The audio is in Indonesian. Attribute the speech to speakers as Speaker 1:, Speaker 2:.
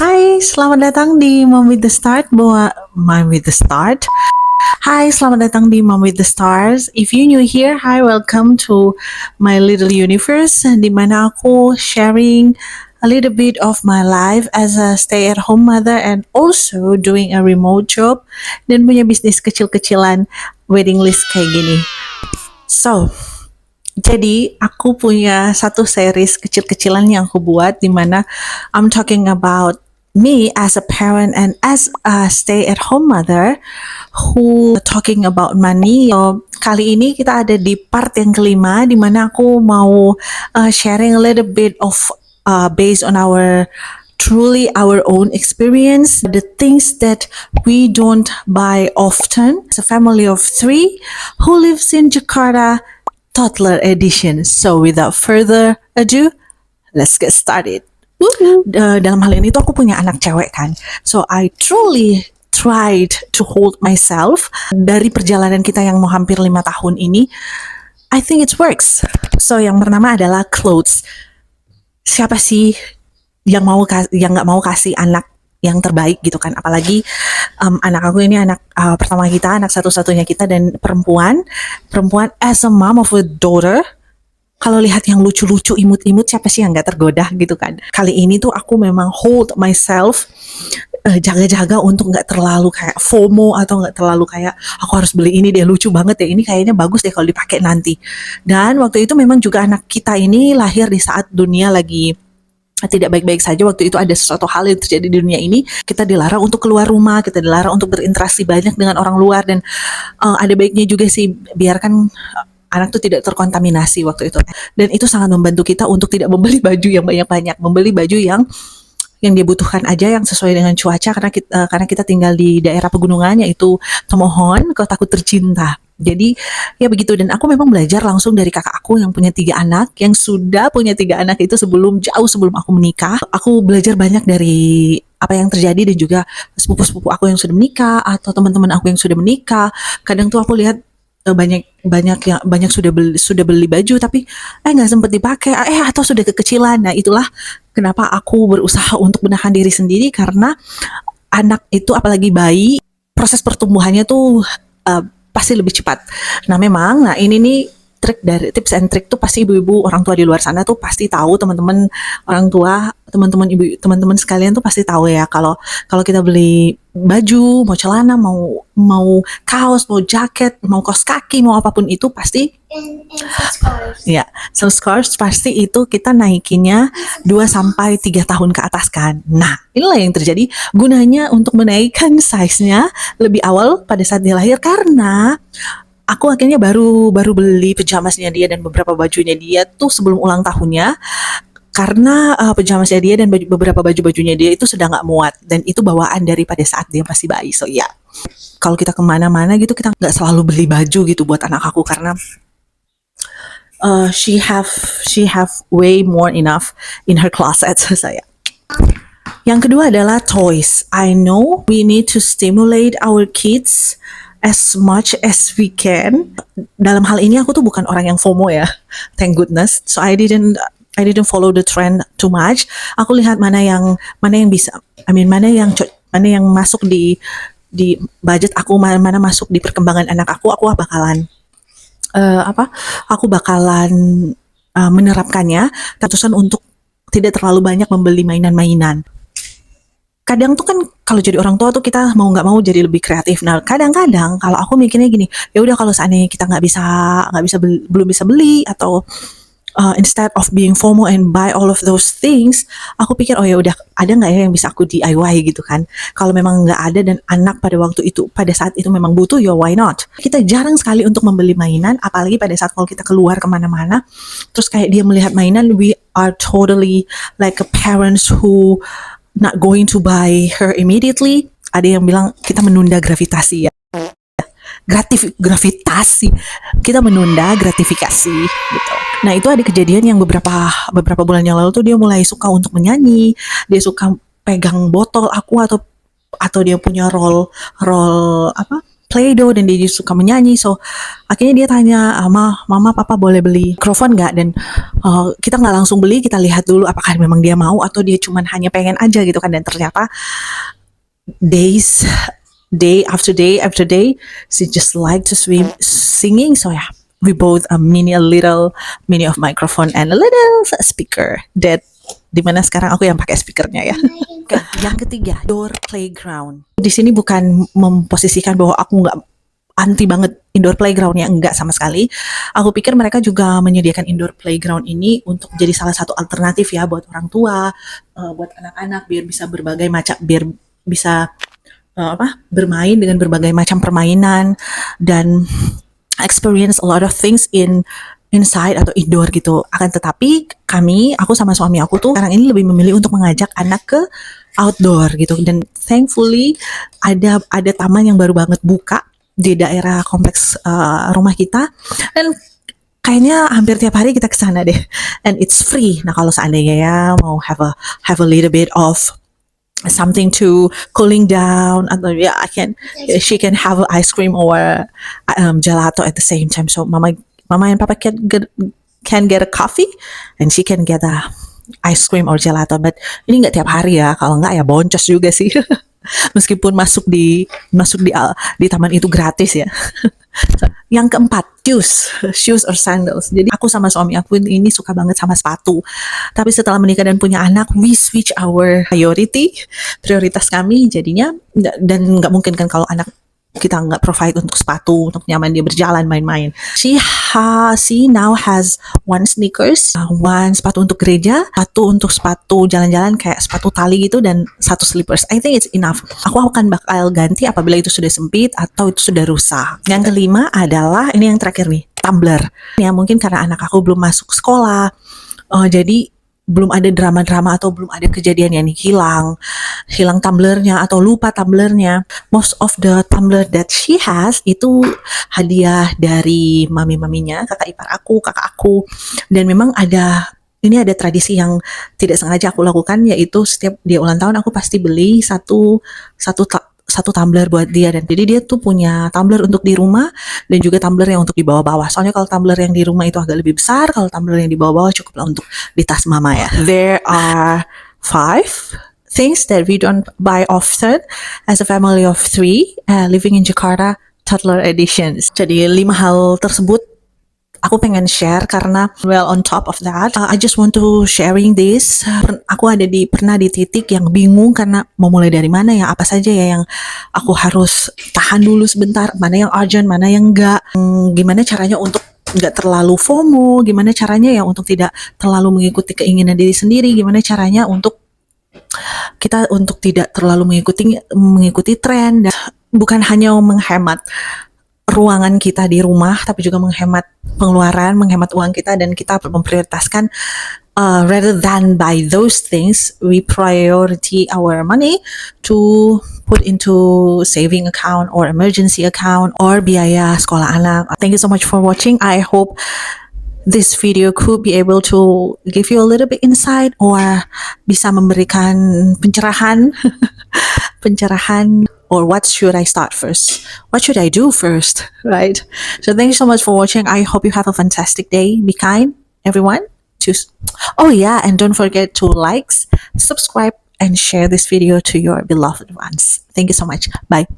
Speaker 1: Hai, selamat datang di Mom with the Start. Mom with the Start. Hai, selamat datang di Mom with the Stars. If you new here, hi, welcome to my little universe, di mana aku sharing a little bit of my life as a stay-at-home mother and also doing a remote job dan punya bisnis kecil-kecilan wedding list kayak gini. So, jadi aku punya satu series kecil-kecilan yang aku buat di mana I'm talking about me as a parent and as a stay-at-home mother who talking about money. So, kali ini kita ada di part yang kelima di mana aku mau sharing a little bit of based on our truly our own experience, the things that we don't buy often. It's a family of 3 who lives in Jakarta, toddler edition. So without further ado, let's get started. Dalam hal ini tuh aku punya anak cewek kan. So I truly tried to hold myself dari perjalanan kita yang mau hampir 5 tahun ini. I think it works. So yang pertama adalah clothes. Siapa sih yang nggak mau kasih anak yang terbaik gitu kan, apalagi anak aku ini anak pertama kita, anak satu-satunya kita, dan perempuan as a mom of a daughter, kalau lihat yang lucu-lucu imut-imut siapa sih yang nggak tergoda gitu kan. Kali ini tuh aku memang hold myself, jaga-jaga untuk nggak terlalu kayak FOMO atau nggak terlalu kayak aku harus beli ini deh, lucu banget ya, ini kayaknya bagus deh kalau dipakai nanti. Dan waktu itu memang juga anak kita ini lahir di saat dunia lagi tidak baik-baik saja. Waktu itu ada sesuatu hal yang terjadi di dunia ini, kita dilarang untuk keluar rumah, kita dilarang untuk berinteraksi banyak dengan orang luar, dan ada baiknya juga sih biarkan anak tuh tidak terkontaminasi waktu itu. Dan itu sangat membantu kita untuk tidak membeli baju yang banyak-banyak, membeli baju yang dia butuhkan aja, yang sesuai dengan cuaca, karena kita tinggal di daerah pegunungan yaitu Tomohon, kotaku tercinta. Jadi ya begitu, dan aku memang belajar langsung dari kakak aku yang punya 3 anak, yang sudah punya 3 anak itu jauh sebelum aku menikah. Aku belajar banyak dari apa yang terjadi, dan juga sepupu-sepupu aku yang sudah menikah atau teman-teman aku yang sudah menikah. Kadang tuh aku lihat banyak sudah beli baju tapi nggak sempat dipakai, atau sudah kekecilan. Nah, itulah kenapa aku berusaha untuk menahan diri sendiri, karena anak itu apalagi bayi, proses pertumbuhannya tuh pasti lebih cepat. Nah ini nih tips and trick tuh pasti ibu-ibu orang tua di luar sana tuh pasti tahu, teman-teman orang tua, teman-teman sekalian tuh pasti tahu ya, kalau kita beli baju, mau celana, mau kaos, mau jaket, mau kaos kaki, mau apapun itu pasti ya, scarves pasti itu kita naikinnya 2-3 tahun ke atas kan. Nah, inilah yang terjadi, gunanya untuk menaikkan size-nya lebih awal pada saat dia lahir, karena aku akhirnya baru beli pajamasnya dia dan beberapa bajunya dia tuh sebelum ulang tahunnya, karena pajamasnya dia dan beberapa baju-bajunya dia itu sudah nggak muat, dan itu bawaan daripada saat dia masih bayi. So ya, kalau kita kemana-mana gitu, kita nggak selalu beli baju gitu buat anak aku, karena she have way more enough in her closet. Saya. Yang kedua adalah toys. I know we need to stimulate our kids as much as we can. Dalam hal ini aku tuh bukan orang yang FOMO ya, thank goodness. So I didn't follow the trend too much. Aku lihat mana yang bisa, mana yang masuk di budget aku, mana masuk di perkembangan anak aku bakalan menerapkannya. Keputusan untuk tidak terlalu banyak membeli mainan-mainan. Kadang tuh kan kalau jadi orang tua tuh kita mau nggak mau jadi lebih kreatif. Nah, kadang-kadang kalau aku mikirnya gini, ya udah kalau seandainya kita belum bisa beli, atau instead of being FOMO and buy all of those things, aku pikir oh ya udah, ada nggak ya yang bisa aku DIY gitu kan. Kalau memang nggak ada dan anak pada saat itu memang butuh, ya why not. Kita jarang sekali untuk membeli mainan, apalagi pada saat kalau kita keluar kemana-mana terus kayak dia melihat mainan, we are totally like a parents who not going to buy her immediately. Ada yang bilang kita menunda gravitasi ya. Gravitasi. Kita menunda gratifikasi gitu. Nah, itu ada kejadian yang beberapa bulan yang lalu tuh dia mulai suka untuk menyanyi, dia suka pegang botol aku, atau dia punya roll Play-Doh dan dia juga suka menyanyi. So akhirnya dia tanya, mama papa boleh beli mikrofon nggak? Dan kita nggak langsung beli, kita lihat dulu apakah memang dia mau atau dia cuman hanya pengen aja gitu kan. Dan ternyata day after day, she just like to singing. So yeah, we both a little mini of microphone and a little speaker that dimana sekarang aku yang pakai speakernya ya. Yang ketiga, indoor playground. Di sini bukan memposisikan bahwa aku nggak anti banget indoor playground, ya enggak sama sekali. Aku pikir mereka juga menyediakan indoor playground ini untuk jadi salah satu alternatif ya buat orang tua, buat anak-anak biar bisa berbagai macam, biar bisa bermain dengan berbagai macam permainan dan experience a lot of things inside atau indoor gitu. Akan tetapi aku sama suami aku tuh sekarang ini lebih memilih untuk mengajak anak ke outdoor gitu. Dan thankfully ada taman yang baru banget buka di daerah kompleks rumah kita, dan kayaknya hampir tiap hari kita ke sana deh. And it's free. Nah, kalau seandainya ya mau have a little bit of something to cooling down, atau ya she can have ice cream or gelato at the same time. So mama and papa can get a coffee and she can get a ice cream or gelato. But ini nggak tiap hari ya, kalau nggak ya boncos juga sih. Meskipun masuk di taman itu gratis ya. Yang keempat, shoes or sandals. Jadi aku sama suami aku ini suka banget sama sepatu. Tapi setelah menikah dan punya anak, we switch our prioritas kami jadinya, dan nggak mungkin kan kalau anak kita nggak provide untuk sepatu untuk nyaman dia berjalan main-main. She now has one sneakers, one sepatu untuk gereja, satu untuk sepatu jalan-jalan kayak sepatu tali gitu, dan satu slippers. I think it's enough. Aku akan bakal ganti apabila itu sudah sempit atau itu sudah rusak. Yang kelima adalah ini yang terakhir nih, tumbler. Ya mungkin karena anak aku belum masuk sekolah, jadi belum ada drama-drama atau belum ada kejadian yang hilang tumblernya atau lupa tumblernya. Most of the tumbler that she has itu hadiah dari maminya, kakak aku. Dan memang ini ada tradisi yang tidak sengaja aku lakukan, yaitu setiap dia ulang tahun aku pasti beli satu tumbler buat dia. Dan jadi dia tuh punya tumbler untuk di rumah dan juga tumbler yang untuk di bawah-bawah. Soalnya kalau tumbler yang di rumah itu agak lebih besar, kalau tumbler yang di bawah-bawah cukuplah untuk di tas mama ya. There are 5 things that we don't buy often as a family of 3 living in Jakarta, toddler editions. Jadi 5 hal tersebut aku pengen share karena on top of that, I just want to sharing this. Aku pernah di titik yang bingung karena mau mulai dari mana ya, apa saja ya yang aku harus tahan dulu sebentar, mana yang urgent, mana yang enggak. Gimana caranya untuk nggak terlalu FOMO, gimana caranya ya untuk tidak terlalu mengikuti keinginan diri sendiri, gimana caranya untuk kita untuk tidak terlalu mengikuti tren, dan bukan hanya menghemat ruangan kita di rumah, tapi juga menghemat pengeluaran, menghemat uang kita, dan kita memprioritaskan rather than buy those things, we priority our money to put into saving account or emergency account or biaya sekolah anak. Thank you so much for watching. I hope this video could be able to give you a little bit insight or bisa memberikan pencerahan or what should I start first? What should I do first? Right? So thank you so much for watching. I hope you have a fantastic day. Be kind, everyone. Choose. Oh yeah, and don't forget to like, subscribe, and share this video to your beloved ones. Thank you so much. Bye.